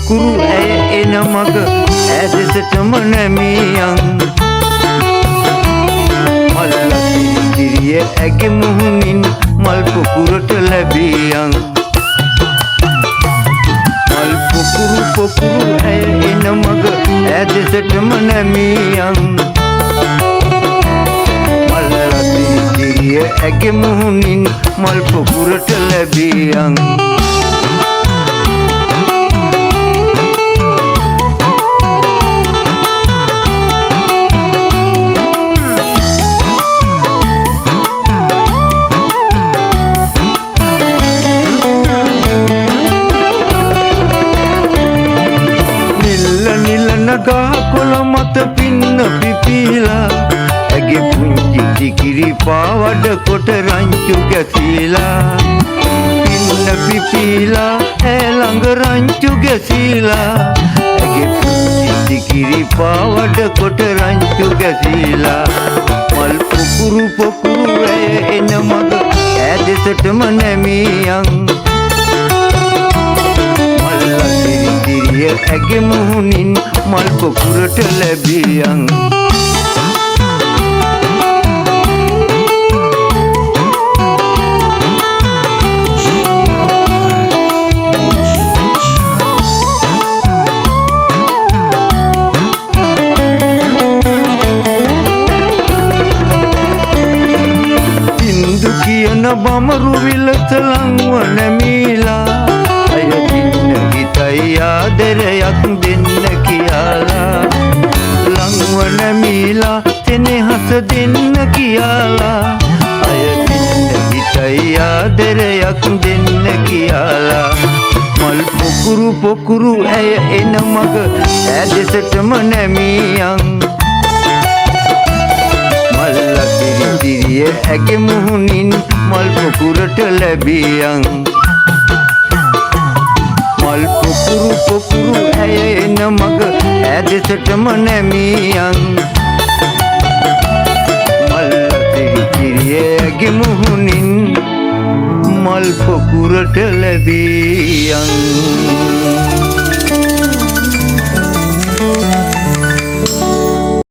පොකුරු ඇය එන මග ඇදෙසටම නැමියන් මල්ලතිරිය ඇගේ මුහුණින් මල් පොකුරට ලැබියන් මල් පොකුරු ඇය එන මග ඇදෙසටම නැමියන් මල්ලතිරිය ඇගේ මුහුණින් මල් පොකුරට ලැබියන් ගහකොළ මත පින්න පිපිලා ඇගේ පුංචි ටිකිරි පාවඩ කොට රංචු ගැසීලා පින්න පිපිලා ඈ ළඟ රංචු ගැසීලා ඇගේ පුංචි ටිකිරි පාවඩ කොට රංචු ගැසීලා මල් පොකුරු ඇය එන මග ඈදෙසටම නැමියන් මල්ලතිරිය ඇගේ මුහුණින් මල් පොකුරට ලැබියන් සින්දු කියන බමරු විලස ලංව නැමීලා අය දින්න හිතයි ආදරයක් දෙන්න කියලා ලංව නැමීලා සෙනෙහස දෙන්න කියලා අය දින්න හිතයි ආදරයක් දෙන්න කියලා මල් පොකුරු ඇය එන මග ඇදෙසටම නැමියන් මල්ලතිරිය ඇගේ මුහුණින් මල් පොකුරට ලැබියන් මල් පොකුරු ඇය එන මග ඇදෙසටම නැමියන් මල්ලතිරිය ඇගේ මුහුණින් මල් පොකුරට ලැබියන්